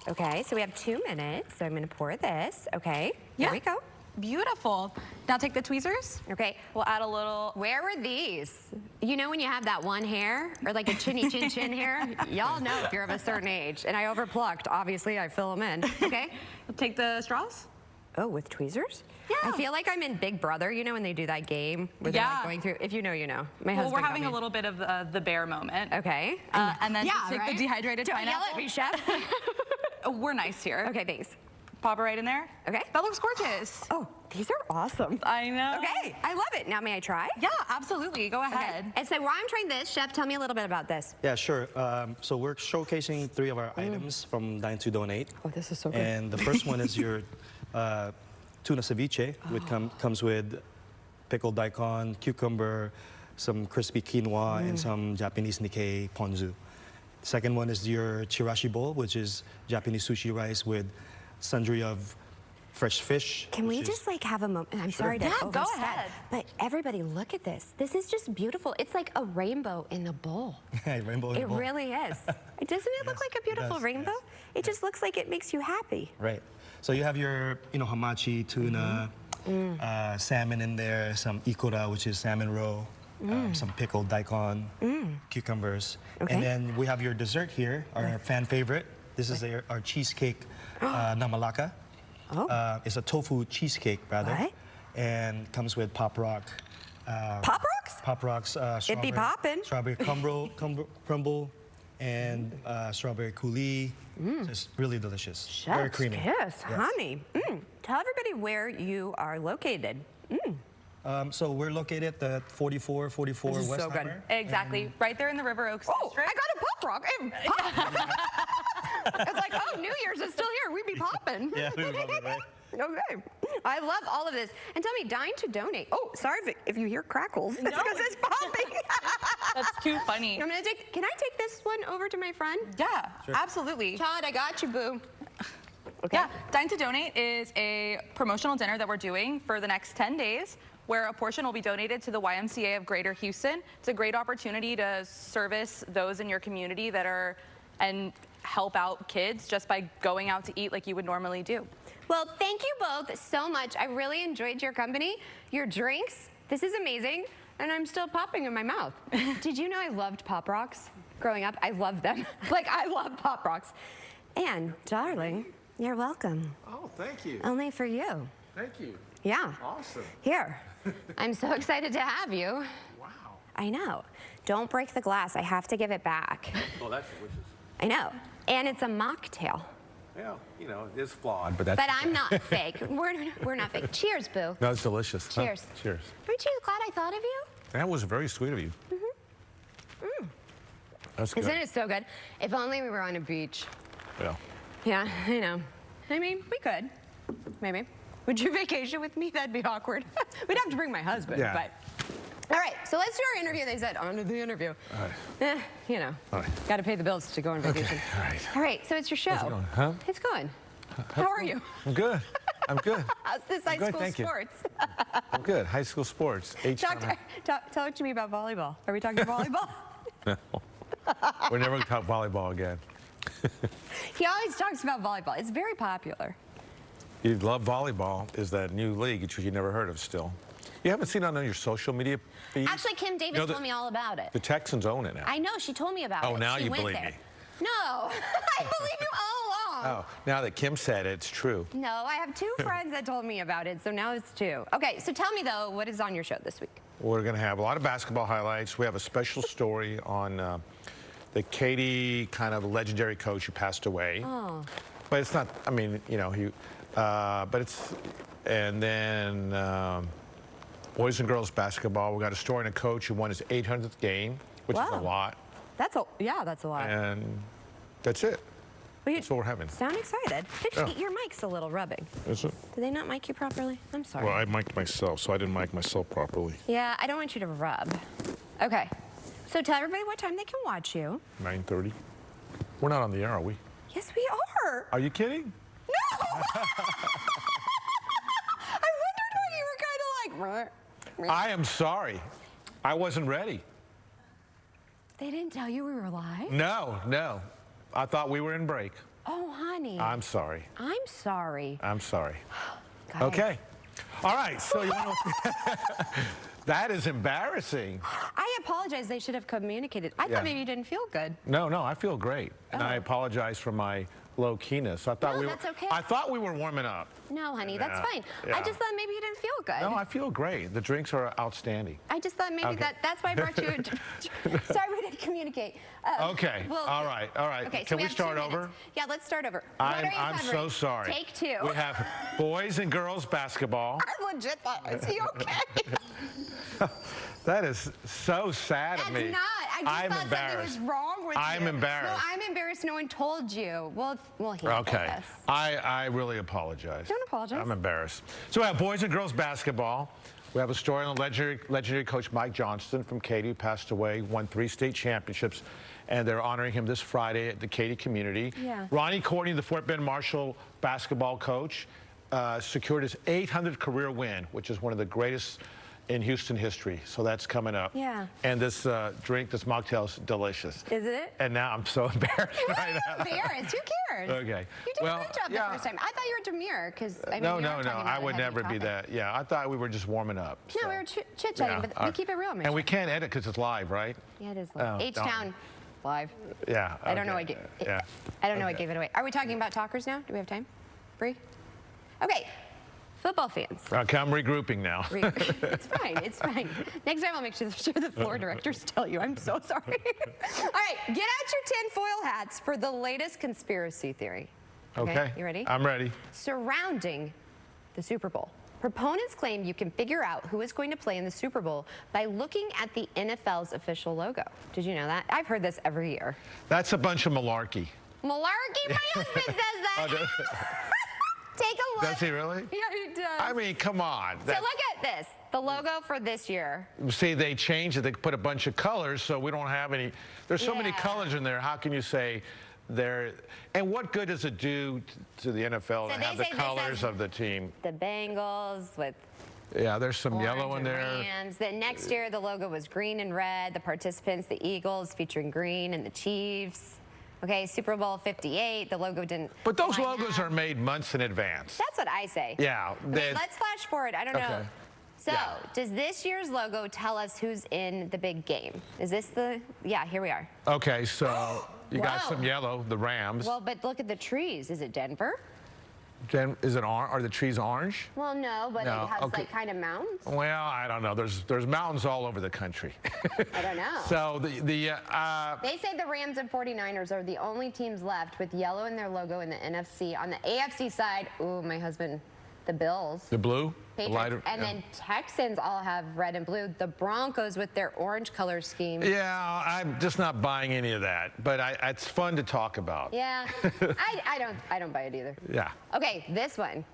[SPEAKER 1] Okay, so we have 2 minutes. So I'm gonna pour this. Okay, here we go.
[SPEAKER 9] Beautiful. Now take the tweezers.
[SPEAKER 1] Okay.
[SPEAKER 9] We'll add a little.
[SPEAKER 1] Where were these? You know when you have that one hair, or like a chinny chin chin hair? Y'all know if you're of a certain age. And I overplucked. Obviously, I fill them in. Okay.
[SPEAKER 9] Take the straws.
[SPEAKER 1] Oh, with tweezers?
[SPEAKER 9] Yeah.
[SPEAKER 1] I feel like I'm in Big Brother, you know, when they do that game where they're like going through. If you know, you know. My
[SPEAKER 9] Well,
[SPEAKER 1] husband
[SPEAKER 9] we're
[SPEAKER 1] got
[SPEAKER 9] having
[SPEAKER 1] me.
[SPEAKER 9] a little bit of the bear moment.
[SPEAKER 1] Okay.
[SPEAKER 9] And then just take the dehydrated
[SPEAKER 1] Don't
[SPEAKER 9] pineapple.
[SPEAKER 1] yell at me, chef.
[SPEAKER 9] We're nice here.
[SPEAKER 1] Okay, thanks.
[SPEAKER 9] Pop it right in there.
[SPEAKER 1] Okay.
[SPEAKER 9] That looks gorgeous.
[SPEAKER 1] Oh, these are awesome.
[SPEAKER 9] I know.
[SPEAKER 1] Okay, I love it. Now may I try?
[SPEAKER 9] Yeah, absolutely. Go ahead.
[SPEAKER 1] And so while I'm trying this, chef, tell me a little bit about this.
[SPEAKER 8] Yeah, sure. So we're showcasing 3 of our items from Dine to Donate.
[SPEAKER 1] Oh, this is so good.
[SPEAKER 8] And the first one is your tuna ceviche, which comes with pickled daikon, cucumber, some crispy quinoa, and some Japanese Nikkei ponzu. Second one is your chirashi bowl, which is Japanese sushi rice with sundry of fresh fish.
[SPEAKER 1] Can we
[SPEAKER 8] which is-
[SPEAKER 1] just like have a moment? I'm sorry to
[SPEAKER 9] Yeah, go
[SPEAKER 1] overstep,
[SPEAKER 9] ahead.
[SPEAKER 1] but everybody look at this. This is just beautiful. It's like a rainbow in a bowl.
[SPEAKER 8] rainbow in a
[SPEAKER 1] It
[SPEAKER 8] bowl.
[SPEAKER 1] really is. Doesn't it look
[SPEAKER 8] Yes,
[SPEAKER 1] like a beautiful
[SPEAKER 8] it does,
[SPEAKER 1] rainbow?
[SPEAKER 8] yes.
[SPEAKER 1] It just looks like it makes you happy.
[SPEAKER 8] Right. So you have your, hamachi, tuna, salmon in there, some ikura, which is salmon roe, some pickled daikon, cucumbers.
[SPEAKER 1] Okay.
[SPEAKER 8] And then we have your dessert here, our fan favorite. This is our cheesecake namalaka.
[SPEAKER 1] Oh.
[SPEAKER 8] It's a tofu cheesecake, rather.
[SPEAKER 1] What?
[SPEAKER 8] And comes with Pop Rock.
[SPEAKER 1] Pop Rocks?
[SPEAKER 8] Pop Rocks.
[SPEAKER 10] It be poppin'.
[SPEAKER 8] Strawberry crumble, and strawberry coulis. So it's really delicious. Very
[SPEAKER 10] Chef's
[SPEAKER 8] creamy.
[SPEAKER 10] kiss, honey. Tell everybody where you are located.
[SPEAKER 8] So we're located at 4444
[SPEAKER 10] This is
[SPEAKER 8] West
[SPEAKER 10] so good.
[SPEAKER 8] Hammer.
[SPEAKER 9] Exactly, right there in the River Oaks
[SPEAKER 10] Oh,
[SPEAKER 9] district.
[SPEAKER 10] I got a Pop Rock. It's like, oh, New Year's is still here. We be popping.
[SPEAKER 8] Yeah, we love it, right?
[SPEAKER 10] Okay. I love all of this. And tell me, dying to donate. Oh, sorry if you hear crackles. It's because it's popping.
[SPEAKER 9] That's too funny.
[SPEAKER 10] I'm gonna take. Can I take this one over to my friend?
[SPEAKER 9] Yeah, absolutely.
[SPEAKER 10] Todd, I got you, boo. Okay.
[SPEAKER 9] Yeah, Dine to Donate is a promotional dinner that we're doing for the next 10 days where a portion will be donated to the YMCA of Greater Houston. It's a great opportunity to service those in your community that are and help out kids just by going out to eat like you would normally do.
[SPEAKER 1] Well, thank you both so much. I really enjoyed your company, your drinks. This is amazing. And I'm still popping in my mouth. Did you know I loved Pop Rocks growing up? I loved them. Like, I love Pop Rocks. And, darling, you're welcome.
[SPEAKER 11] Oh, thank you.
[SPEAKER 1] Only for you.
[SPEAKER 11] Thank you.
[SPEAKER 1] Yeah.
[SPEAKER 11] Awesome.
[SPEAKER 1] Here. I'm so excited to have you.
[SPEAKER 11] Wow.
[SPEAKER 1] I know. Don't break the glass. I have to give it back.
[SPEAKER 11] Oh, that's delicious.
[SPEAKER 1] I know. And it's a mocktail.
[SPEAKER 11] Yeah, you know, it's flawed, but that's.
[SPEAKER 1] But I'm not fake. We're not fake. Cheers, boo.
[SPEAKER 11] No, it's delicious. Huh?
[SPEAKER 1] Cheers.
[SPEAKER 11] Cheers.
[SPEAKER 1] Aren't you glad I thought of you?
[SPEAKER 11] That was very sweet of you. That's good.
[SPEAKER 1] Isn't it so good? If only we were on a beach.
[SPEAKER 11] Yeah.
[SPEAKER 1] Yeah, I know. I mean, we could. Maybe. Would you vacation with me? That'd be awkward. We'd have to bring my husband,
[SPEAKER 11] Yeah.
[SPEAKER 1] but. All right, so let's do our interview. They said, on to the interview.
[SPEAKER 11] All right.
[SPEAKER 1] You know,
[SPEAKER 11] All right.
[SPEAKER 1] got to pay the bills to go on vacation.
[SPEAKER 11] Okay. All right.
[SPEAKER 1] All right, so it's your show.
[SPEAKER 11] How's it going? Huh?
[SPEAKER 1] It's going. How are you?
[SPEAKER 11] I'm good. I'm good.
[SPEAKER 1] How's this high
[SPEAKER 11] good,
[SPEAKER 1] school
[SPEAKER 11] thank you.
[SPEAKER 1] sports?
[SPEAKER 11] I'm good. High school sports.
[SPEAKER 1] Talk to me about volleyball. Are we talking volleyball?
[SPEAKER 11] No. We're never going to talk volleyball again.
[SPEAKER 1] He always talks about volleyball. It's very popular.
[SPEAKER 11] You love volleyball is that new league, which you never heard of still. You haven't seen it on your social media feed?
[SPEAKER 1] Actually, Kim Davis
[SPEAKER 11] No,
[SPEAKER 1] told me all about it.
[SPEAKER 11] The Texans own it now.
[SPEAKER 1] I know, she told me about it.
[SPEAKER 11] Oh, now
[SPEAKER 1] She
[SPEAKER 11] you
[SPEAKER 1] went
[SPEAKER 11] believe
[SPEAKER 1] there.
[SPEAKER 11] me.
[SPEAKER 1] No, I believe you all along.
[SPEAKER 11] Oh, now that Kim said it, it's true.
[SPEAKER 1] No, I have two friends that told me about it, so now it's two. Okay, so tell me, though, what is on your show this week?
[SPEAKER 11] We're going to have a lot of basketball highlights. We have a special story on the Katy kind of legendary coach who passed away.
[SPEAKER 1] Oh.
[SPEAKER 11] But it's not, I mean, you know, but it's, and then boys and girls basketball. We got a story on a coach who won his 800th game, which is a
[SPEAKER 1] Wow.
[SPEAKER 11] lot.
[SPEAKER 1] That's a lot.
[SPEAKER 11] And that's it.
[SPEAKER 1] Well,
[SPEAKER 11] That's what we're having.
[SPEAKER 1] Sound excited. Your mic's a little rubbing.
[SPEAKER 11] Is it?
[SPEAKER 1] Did they not mic you properly? I'm sorry.
[SPEAKER 11] Well, I mic'd myself, so I didn't mic myself properly.
[SPEAKER 1] Yeah, I don't want you to rub. Okay. So tell everybody what time they can watch you.
[SPEAKER 11] 9:30. We're not on the air, are we?
[SPEAKER 1] Yes, we are.
[SPEAKER 11] Are you kidding?
[SPEAKER 1] No! I wondered why you were kind of like...
[SPEAKER 11] I am sorry. I wasn't ready.
[SPEAKER 1] They didn't tell you we were live?
[SPEAKER 11] No, no. I thought we were in break.
[SPEAKER 1] Oh, honey.
[SPEAKER 11] I'm sorry.
[SPEAKER 1] I'm sorry.
[SPEAKER 11] I'm sorry.
[SPEAKER 1] Guys.
[SPEAKER 11] Okay. All right. So you want to... That is embarrassing.
[SPEAKER 1] I apologize. They should have communicated. I
[SPEAKER 11] Yeah.
[SPEAKER 1] thought maybe you didn't feel good.
[SPEAKER 11] No, no, I feel great. And I apologize for my low keyness. I thought
[SPEAKER 1] No,
[SPEAKER 11] we were
[SPEAKER 1] that's okay.
[SPEAKER 11] I thought we were warming up.
[SPEAKER 1] No, honey, that's
[SPEAKER 11] Yeah.
[SPEAKER 1] fine.
[SPEAKER 11] Yeah.
[SPEAKER 1] I just thought maybe you didn't feel good.
[SPEAKER 11] No, I feel great. The drinks are outstanding.
[SPEAKER 1] I just thought maybe
[SPEAKER 11] Okay.
[SPEAKER 1] that's why I brought you. Sorry, we didn't communicate.
[SPEAKER 11] Okay.
[SPEAKER 1] well,
[SPEAKER 11] all right. All right.
[SPEAKER 1] Okay, so
[SPEAKER 11] Can we
[SPEAKER 1] have 2
[SPEAKER 11] start
[SPEAKER 1] minutes.
[SPEAKER 11] over?
[SPEAKER 1] Yeah, let's start over. What are you
[SPEAKER 11] I'm so
[SPEAKER 1] covering?
[SPEAKER 11] sorry.
[SPEAKER 1] Take 2.
[SPEAKER 11] We have boys and girls basketball.
[SPEAKER 1] I legit thought, is he okay?
[SPEAKER 11] That is so sad of
[SPEAKER 1] That's
[SPEAKER 11] me.
[SPEAKER 1] not. I just
[SPEAKER 11] I'm
[SPEAKER 1] thought
[SPEAKER 11] embarrassed.
[SPEAKER 1] something was wrong with you.
[SPEAKER 11] I'm embarrassed.
[SPEAKER 1] No, I'm embarrassed. No one told you. We'll handle
[SPEAKER 11] Okay.
[SPEAKER 1] this.
[SPEAKER 11] I really apologize.
[SPEAKER 1] Don't apologize.
[SPEAKER 11] I'm embarrassed. So we have boys and girls basketball. We have a story on legendary coach Mike Johnston from Katy, who passed away, won 3 state championships, and they're honoring him this Friday at the Katy community.
[SPEAKER 1] Yeah.
[SPEAKER 11] Ronnie Courtney, the Fort Bend Marshall basketball coach, secured his 800th career win, which is one of the greatest in Houston history. So that's coming up.
[SPEAKER 1] Yeah.
[SPEAKER 11] And this drink, this mocktail, is delicious.
[SPEAKER 1] Is it?
[SPEAKER 11] And now I'm so embarrassed
[SPEAKER 1] Why
[SPEAKER 11] right
[SPEAKER 1] are
[SPEAKER 11] now.
[SPEAKER 1] you embarrassed? Who cares?
[SPEAKER 11] Okay.
[SPEAKER 1] You did
[SPEAKER 11] Well,
[SPEAKER 1] a great job
[SPEAKER 11] yeah.
[SPEAKER 1] the first time. I thought you were demure because I mean,
[SPEAKER 11] No,
[SPEAKER 1] you
[SPEAKER 11] no,
[SPEAKER 1] were
[SPEAKER 11] no.
[SPEAKER 1] talking about
[SPEAKER 11] I
[SPEAKER 1] a
[SPEAKER 11] would
[SPEAKER 1] heavy
[SPEAKER 11] never be
[SPEAKER 1] topic.
[SPEAKER 11] that. Yeah, I thought we were just warming up.
[SPEAKER 1] No,
[SPEAKER 11] so.
[SPEAKER 1] we were chit-chatting, but we keep it real, Michelle.
[SPEAKER 11] And we can't edit because it's live, right?
[SPEAKER 1] Yeah, it is live.
[SPEAKER 11] Oh,
[SPEAKER 1] H-Town live.
[SPEAKER 11] Yeah.
[SPEAKER 1] I don't know.
[SPEAKER 11] okay.
[SPEAKER 1] I don't know. I gave it away. Are we talking about talkers now? Do we have time? Bree? Okay. football fans.
[SPEAKER 11] Okay, I'm regrouping now.
[SPEAKER 1] It's fine. It's fine. Next time I'll make sure the floor directors tell you. I'm so sorry. All right, get out your tinfoil hats for the latest conspiracy theory.
[SPEAKER 11] Okay.
[SPEAKER 1] You ready?
[SPEAKER 11] I'm ready.
[SPEAKER 1] Surrounding the Super Bowl. Proponents claim you can figure out who is going to play in the Super Bowl by looking at the NFL's official logo. Did you know that? I've heard this every year.
[SPEAKER 11] That's a bunch of malarkey.
[SPEAKER 1] Malarkey? My husband says that. Take a look.
[SPEAKER 11] Does he really?
[SPEAKER 1] Yeah, he does.
[SPEAKER 11] I mean, come on.
[SPEAKER 1] So look at this. The logo for this year.
[SPEAKER 11] See, they changed it. They put a bunch of colors, so we don't have any. There's so many colors in there. How can you say they're? And what good does it do to the NFL to have the colors of the team?
[SPEAKER 1] The Bengals with.
[SPEAKER 11] Yeah, there's some yellow in there.
[SPEAKER 1] Rams. Then next year, the logo was green and red. The participants, the Eagles, featuring green, and the Chiefs. Okay, Super Bowl 58, the logo didn't.
[SPEAKER 11] But those logos are made months in advance.
[SPEAKER 1] That's what I say.
[SPEAKER 11] Yeah.
[SPEAKER 1] Okay, let's flash forward. I don't know. So, does this year's logo tell us who's in the big game? Is this the? Yeah, here we are.
[SPEAKER 11] Okay, so you got some yellow, the Rams.
[SPEAKER 1] Well, but look at the trees. Is it Denver?
[SPEAKER 11] Is it orange? Are the trees orange?
[SPEAKER 1] Well, no, but it has like kind of mountains.
[SPEAKER 11] Well, I don't know. There's mountains all over the country.
[SPEAKER 1] I don't know.
[SPEAKER 11] So they
[SPEAKER 1] say the Rams and 49ers are the only teams left with yellow in their logo in the NFC. On the AFC side, ooh, my husband, the Bills.
[SPEAKER 11] The blue?
[SPEAKER 1] Patriots, and then Texans all have red and blue. The Broncos with their orange color scheme.
[SPEAKER 11] Yeah, I'm just not buying any of that. But it's fun to talk about.
[SPEAKER 1] Yeah, I don't buy it either.
[SPEAKER 11] Yeah.
[SPEAKER 1] Okay, this one.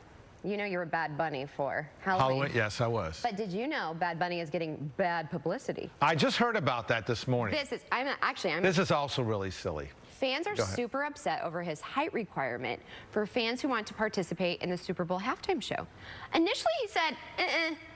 [SPEAKER 1] You know you're a Bad Bunny for Halloween.
[SPEAKER 11] Yes, I was.
[SPEAKER 1] But did you know Bad Bunny is getting bad publicity?
[SPEAKER 11] I just heard about that this morning.
[SPEAKER 1] This
[SPEAKER 11] is also really silly.
[SPEAKER 1] Fans are super upset over his height requirement for fans who want to participate in the Super Bowl halftime show. Initially, he said,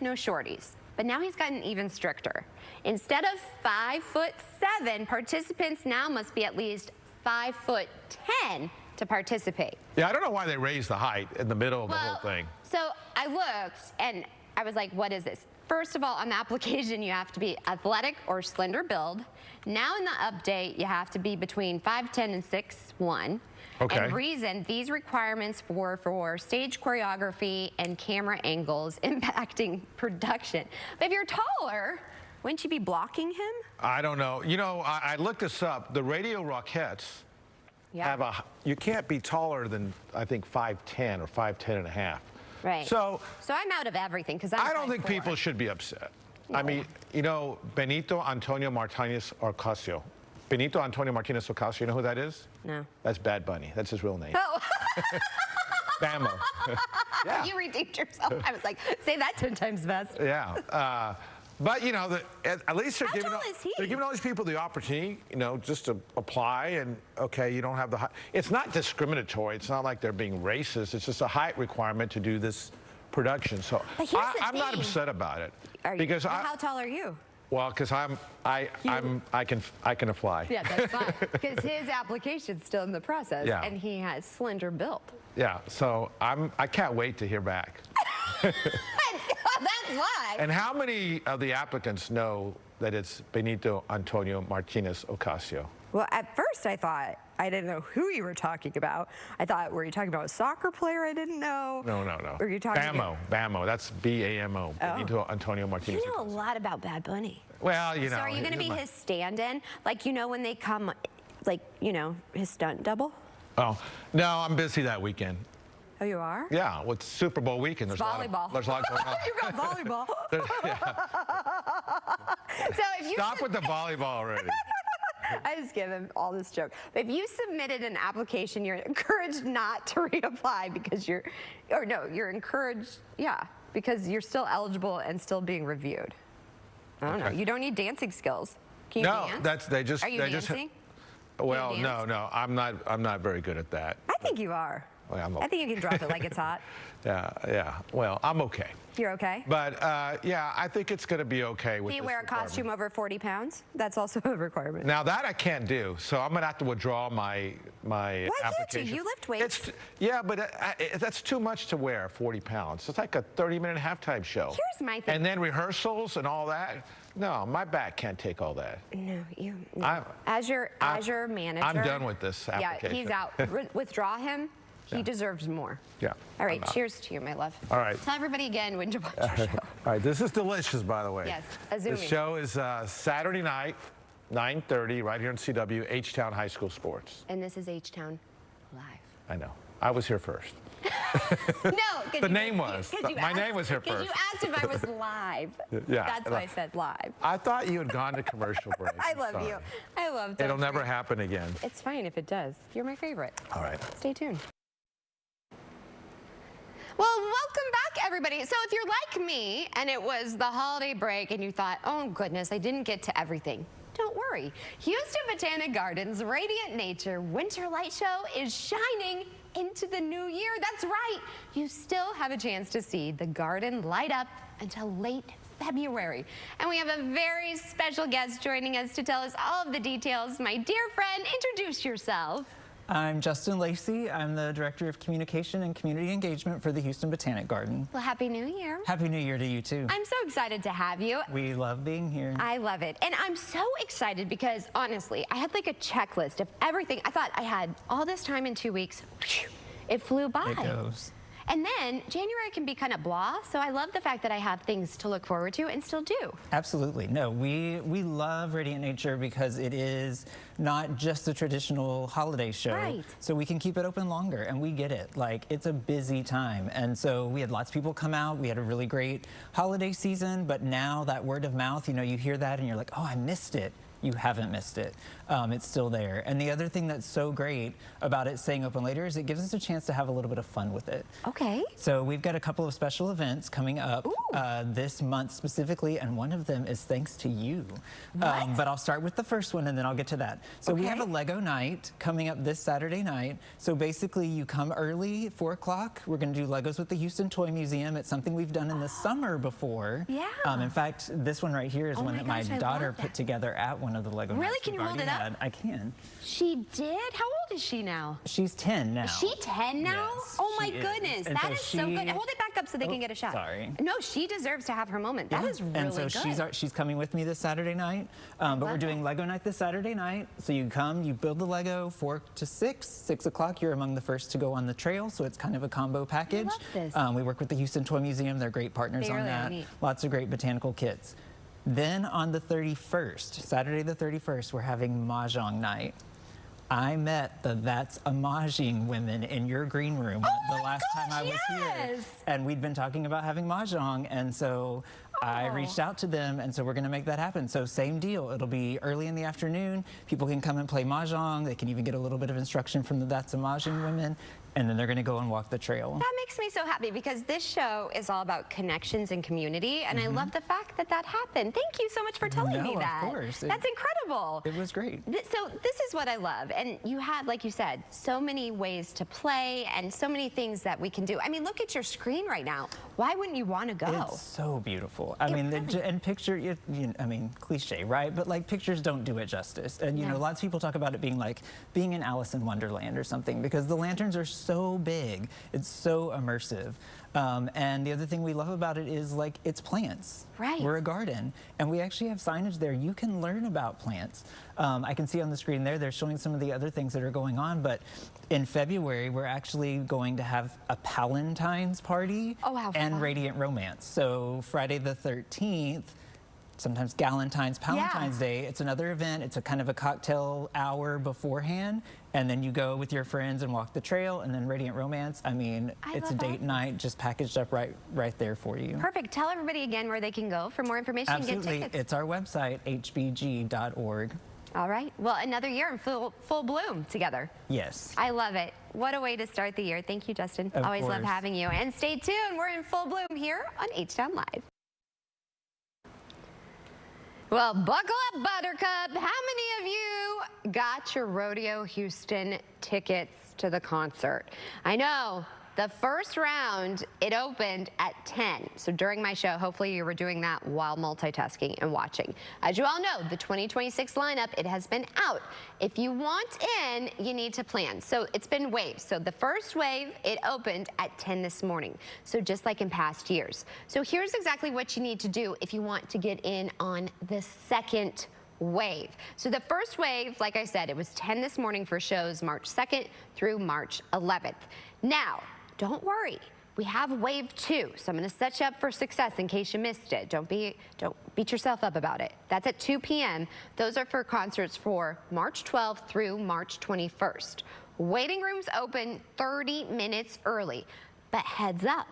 [SPEAKER 1] no shorties. But now he's gotten even stricter. Instead of 5'7", participants now must be at least 5'10" to participate.
[SPEAKER 11] Yeah, I don't know why they raised the height in the middle of the whole thing.
[SPEAKER 1] So I looked, and I was like, what is this? First of all, on the application, you have to be athletic or slender build. Now in the update, you have to be between 5'10" and 6'1".
[SPEAKER 11] Okay.
[SPEAKER 1] And reason these requirements for stage choreography and camera angles impacting production. But if you're taller, wouldn't you be blocking him?
[SPEAKER 11] I don't know. You know, I looked this up. The Radio Rockettes have you can't be taller than, I think, 5'10" or 5'10 and a half.
[SPEAKER 1] Right.
[SPEAKER 11] So
[SPEAKER 1] I'm out of everything because
[SPEAKER 11] I don't think people should be upset. No. I mean, you know, Benito Antonio Martinez Ocasio. Benito Antonio Martinez Ocasio, you know who that is?
[SPEAKER 1] No.
[SPEAKER 11] That's Bad Bunny. That's his real name.
[SPEAKER 1] Oh.
[SPEAKER 11] Bammo. Yeah.
[SPEAKER 1] You redeemed yourself. I was like, say that 10 times fast.
[SPEAKER 11] Yeah. But, you know, at least they're giving all these people the opportunity, you know, just to apply and, okay, you don't have the height. It's not discriminatory. It's not like they're being racist. It's just a height requirement to do this production. So I'm not upset about it. Because
[SPEAKER 1] how tall are you?
[SPEAKER 11] Well, because I can apply.
[SPEAKER 1] Yeah, that's fine. Because his application's still in the process, and he has slender build.
[SPEAKER 11] Yeah, so I can't wait to hear back.
[SPEAKER 1] That's why.
[SPEAKER 11] And how many of the applicants know that it's Benito Antonio Martinez Ocasio?
[SPEAKER 10] Well, at first I thought I didn't know who you were talking about. I thought, were you talking about a soccer player I didn't know?
[SPEAKER 11] No.
[SPEAKER 10] Were you talking
[SPEAKER 11] Bammo. That's B-A-M-O. Benito Antonio Martinez.
[SPEAKER 1] You know a lot about Bad Bunny.
[SPEAKER 11] Well, you know.
[SPEAKER 1] So are you going to be his stand-in? Like, you know, when they come, like, you know, his stunt double?
[SPEAKER 11] Oh, no, I'm busy that weekend.
[SPEAKER 10] Oh, you are?
[SPEAKER 11] Yeah, with Super Bowl weekend. There's
[SPEAKER 1] volleyball.
[SPEAKER 11] There's a lot going on.
[SPEAKER 10] You got volleyball.
[SPEAKER 1] So if you
[SPEAKER 11] Stop with the volleyball already.
[SPEAKER 1] I just give him all this joke. But if you submitted an application, you're encouraged not to reapply because you're encouraged, because you're still eligible and still being reviewed. I don't know. You don't need dancing skills. Can you dance? Are you dancing?
[SPEAKER 11] Well, no. I'm not very good at that.
[SPEAKER 10] I think you are.
[SPEAKER 11] Well,
[SPEAKER 10] I think you can drop it like it's hot.
[SPEAKER 11] Yeah. Well, I'm okay.
[SPEAKER 10] You're okay?
[SPEAKER 11] But, I think it's going to be okay with
[SPEAKER 1] Do you wear a costume over 40 pounds? That's also a requirement.
[SPEAKER 11] Now, that I can't do, so I'm going to have to withdraw my application.
[SPEAKER 1] Why can't you? You lift weights.
[SPEAKER 11] But that's too much to wear, 40 pounds. It's like a 30-minute halftime show.
[SPEAKER 1] Here's my thing.
[SPEAKER 11] And then rehearsals and all that. No, my back can't take all that.
[SPEAKER 1] No, you. No. As your manager.
[SPEAKER 11] I'm done with this application.
[SPEAKER 1] Yeah, he's out. Withdraw him. He deserves more.
[SPEAKER 11] Yeah.
[SPEAKER 1] All right, cheers to you, my love.
[SPEAKER 11] All right.
[SPEAKER 1] Tell everybody again when to watch your show.
[SPEAKER 11] All right, this is delicious, by the way.
[SPEAKER 1] Yes,
[SPEAKER 11] The
[SPEAKER 1] Azumi.
[SPEAKER 11] show is Saturday night, 9:30, right here in CW, H-Town High School Sports.
[SPEAKER 1] And this is H-Town Live.
[SPEAKER 11] I know. I was here first.
[SPEAKER 1] No,
[SPEAKER 11] The name was. My name was here
[SPEAKER 1] Because
[SPEAKER 11] first.
[SPEAKER 1] you asked if I was live.
[SPEAKER 11] Yeah.
[SPEAKER 1] That's why I said live.
[SPEAKER 11] I thought you had gone to commercial break.
[SPEAKER 1] I
[SPEAKER 11] I'm
[SPEAKER 1] love
[SPEAKER 11] sorry.
[SPEAKER 1] you. I love
[SPEAKER 11] It'll
[SPEAKER 1] Don't
[SPEAKER 11] never
[SPEAKER 1] Worry.
[SPEAKER 11] happen again.
[SPEAKER 1] It's fine if it does. You're my favorite.
[SPEAKER 11] All right.
[SPEAKER 1] Stay tuned. Well, welcome back, everybody. So if you're like me and it was the holiday break and you thought, oh, goodness, I didn't get to everything, don't worry. Houston Botanic Gardens' Radiant Nature Winter Light Show is shining into the new year. That's right. You still have a chance to see the garden light up until late February. And we have a very special guest joining us to tell us all of the details. My dear friend, introduce yourself.
[SPEAKER 12] I'm Justin Lacey. I'm the Director of Communication and Community Engagement for the Houston Botanic Garden.
[SPEAKER 1] Well, Happy New Year.
[SPEAKER 12] Happy New Year to you, too.
[SPEAKER 1] I'm so excited to have you.
[SPEAKER 12] We love being here.
[SPEAKER 1] I love it. And I'm so excited because, honestly, I had like a checklist of everything. I thought I had all this time in 2 weeks. It flew by.
[SPEAKER 12] It goes.
[SPEAKER 1] And then January can be kind of blah, so I love the fact that I have things to look forward to and still do.
[SPEAKER 12] Absolutely. No, we love Radiant Nature because it is not just a traditional holiday show.
[SPEAKER 1] Right.
[SPEAKER 12] So we can keep it open longer, and we get it. Like, it's a busy time. And so we had lots of people come out. We had a really great holiday season, but now that word of mouth, you know, you hear that and you're like, oh, I missed it. You haven't missed it. It's still there. And the other thing that's so great about it staying open later is it gives us a chance to have a little bit of fun with it.
[SPEAKER 1] Okay.
[SPEAKER 12] So we've got a couple of special events coming up this month specifically, and one of them is thanks to you. But I'll start with the first one and then I'll get to that. So we have a Lego night coming up this Saturday night. So basically you come early, 4 o'clock. We're gonna do Legos with the Houston Toy Museum. It's something we've done in the summer before.
[SPEAKER 1] Yeah.
[SPEAKER 12] In fact, this one right here is one that my
[SPEAKER 1] gosh, I
[SPEAKER 12] daughter
[SPEAKER 1] love
[SPEAKER 12] put
[SPEAKER 1] that.
[SPEAKER 12] together at one of the Lego
[SPEAKER 1] Really?
[SPEAKER 12] nights
[SPEAKER 1] Can you
[SPEAKER 12] we've
[SPEAKER 1] hold it
[SPEAKER 12] already
[SPEAKER 1] up?
[SPEAKER 12] had. I can.
[SPEAKER 1] She did? How old is she now?
[SPEAKER 12] She's 10 now.
[SPEAKER 1] Is she 10 now?
[SPEAKER 12] Yes,
[SPEAKER 1] Oh my
[SPEAKER 12] she is.
[SPEAKER 1] goodness,
[SPEAKER 12] And
[SPEAKER 1] that
[SPEAKER 12] so
[SPEAKER 1] is so good.
[SPEAKER 12] she-
[SPEAKER 1] Hold it back up so they can get a shot.
[SPEAKER 12] sorry.
[SPEAKER 1] No, she deserves to have her moment. That is really
[SPEAKER 12] And so
[SPEAKER 1] good.
[SPEAKER 12] she's coming with me this Saturday night. But we're doing Lego night this Saturday night. So you come, you build the Lego 4 to 6. 6 o'clock, you're among the first to go on the trail. So it's kind of a combo package.
[SPEAKER 1] this.
[SPEAKER 12] We work with the Houston Toy Museum. They're great partners
[SPEAKER 1] They
[SPEAKER 12] on
[SPEAKER 1] really are
[SPEAKER 12] that.
[SPEAKER 1] neat.
[SPEAKER 12] Lots of great botanical kits. Then on the 31st, Saturday the 31st, we're having Mahjong night. I met the That's Amazing women in your green room the last time I was here.
[SPEAKER 1] yes.
[SPEAKER 12] And we'd been talking about having Mahjong, and so I reached out to them, and so we're going to make that happen. So same deal. It'll be early in the afternoon. People can come and play Mahjong. They can even get a little bit of instruction from the That's Amazing women, and then they're going to go and walk the trail.
[SPEAKER 1] That makes me so happy because this show is all about connections and community, and I love the fact that that happened. Thank you so much for telling me
[SPEAKER 12] No, of
[SPEAKER 1] that.
[SPEAKER 12] course.
[SPEAKER 1] That's incredible.
[SPEAKER 12] It was great.
[SPEAKER 1] So this is what I love, and you have, like you said, so many ways to play and so many things that we can do. I mean, look at your screen right now. Why wouldn't you want to go?
[SPEAKER 12] It's so beautiful. I mean, and picture, I mean, cliche, right? But like pictures don't do it justice. And you know, lots of people talk about it being like being in Alice in Wonderland or something because the lanterns are so big. It's so immersive. And the other thing we love about it is like it's plants.
[SPEAKER 1] Right.
[SPEAKER 12] We're a garden, and we actually have signage there. You can learn about plants. I can see on the screen there, they're showing some of the other things that are going on, but in February, we're actually going to have a Palentine's party and Radiant Romance. So Friday the 13th, sometimes Galentine's, Palentine's Day. It's another event. It's a kind of a cocktail hour beforehand, and then you go with your friends and walk the trail, and then Radiant Romance. I mean, it's a date night just packaged up right there for you.
[SPEAKER 1] Perfect. Tell everybody again where they can go for more information and get
[SPEAKER 12] Absolutely.
[SPEAKER 1] tickets.
[SPEAKER 12] It's our website, hbg.org.
[SPEAKER 1] All right. Well, another year in full bloom together.
[SPEAKER 12] Yes.
[SPEAKER 1] I love it. What a way to start the year. Thank you, Justin.
[SPEAKER 12] Of
[SPEAKER 1] Always love
[SPEAKER 12] course.
[SPEAKER 1] having you. And stay tuned. We're in full bloom here on H-Town Live. Well, buckle up, Buttercup. How many of you got your Rodeo Houston tickets to the concert? I know. The first round, it opened at 10. So during my show, hopefully you were doing that while multitasking and watching. As you all know, the 2026 lineup, it has been out. If you want in, you need to plan. So it's been waves. So the first wave, it opened at 10 this morning. So just like in past years. So here's exactly what you need to do if you want to get in on the second wave. So the first wave, like I said, it was 10 this morning for shows March 2nd through March 11th. Now, don't worry. We have wave 2, so I'm going to set you up for success in case you missed it. Don't beat yourself up about it. That's at 2 p.m. Those are for concerts for March 12th through March 21st. Waiting rooms open 30 minutes early, but heads up,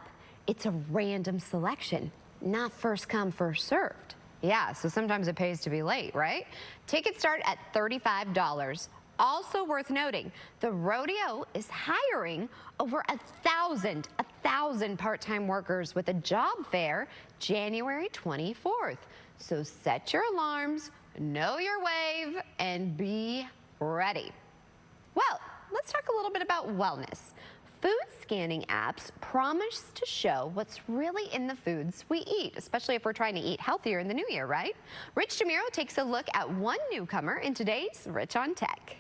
[SPEAKER 1] it's a random selection, not first come, first served. Yeah, so sometimes it pays to be late, right? Tickets start at $35. Also worth noting, the rodeo is hiring over 1,000 part-time workers with a job fair January 24th. So set your alarms, know your wave, and be ready. Well, let's talk a little bit about wellness. Food scanning apps promise to show what's really in the foods we eat, especially if we're trying to eat healthier in the new year, right? Rich DeMuro takes a look at one newcomer in today's Rich on Tech.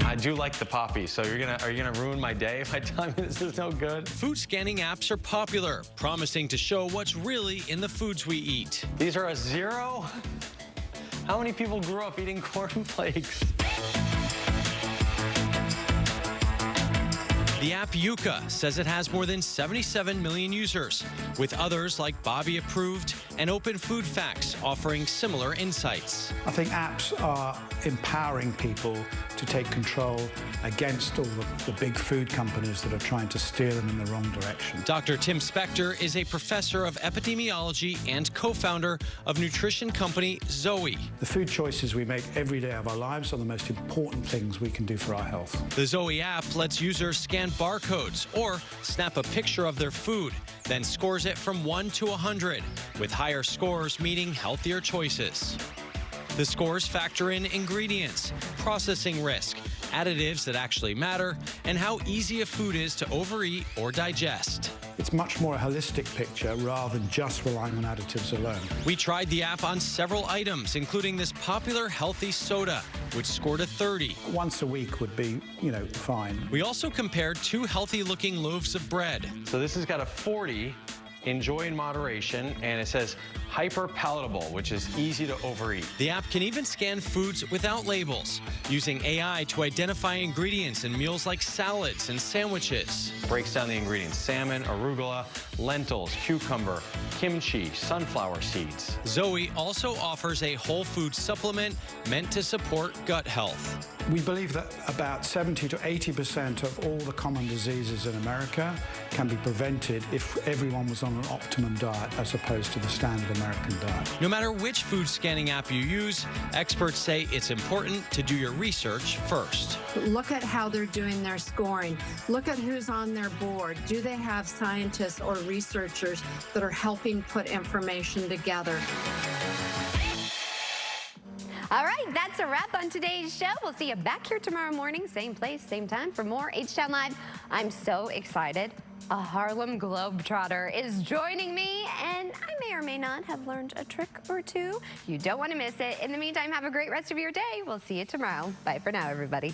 [SPEAKER 13] I do like the poppy, so are you gonna ruin my day by telling me this is no good?
[SPEAKER 14] Food scanning apps are popular, promising to show what's really in the foods we eat.
[SPEAKER 13] These are a 0? How many people grew up eating cornflakes?
[SPEAKER 14] The app Yuka says it has more than 77 million users, with others like Bobby Approved and Open Food Facts offering similar insights.
[SPEAKER 15] I think apps are empowering people to take control against all the big food companies that are trying to steer them in the wrong direction.
[SPEAKER 14] Dr. Tim Spector is a professor of epidemiology and co-founder of nutrition company Zoe.
[SPEAKER 15] The food choices we make every day of our lives are the most important things we can do for our health.
[SPEAKER 14] The Zoe app lets users scan barcodes or snap a picture of their food, then scores it from 1 to 100, with higher scores meaning healthier choices. The scores factor in ingredients, processing risk, additives that actually matter, and how easy a food is to overeat or digest.
[SPEAKER 15] It's much more a holistic picture rather than just relying on additives alone.
[SPEAKER 14] We tried the app on several items, including this popular healthy soda, which scored a 30.
[SPEAKER 15] Once a week would be, fine.
[SPEAKER 14] We also compared 2 healthy-looking loaves of bread.
[SPEAKER 13] So this has got a 40, enjoy in moderation, and it says hyper palatable, which is easy to overeat.
[SPEAKER 14] The app can even scan foods without labels, using AI to identify ingredients in meals like salads and sandwiches.
[SPEAKER 13] Breaks down the ingredients: salmon, arugula, lentils, cucumber, kimchi, sunflower seeds.
[SPEAKER 14] Zoe also offers a whole food supplement meant to support gut health.
[SPEAKER 15] We believe that about 70 to 80% of all the common diseases in America can be prevented if everyone was on an optimum diet as opposed to the standard American diet.
[SPEAKER 14] No matter which food scanning app you use, experts say it's important to do your research first.
[SPEAKER 16] Look at how they're doing their scoring. Look at who's on their board. Do they have scientists or researchers that are helping put information together?
[SPEAKER 1] All right, that's a wrap on today's show. We'll see you back here tomorrow morning, same place, same time for more H-Town Live. I'm so excited. A Harlem Globetrotter is joining me, and I may or may not have learned a trick or two. You don't want to miss it. In the meantime, have a great rest of your day. We'll see you tomorrow. Bye for now, everybody.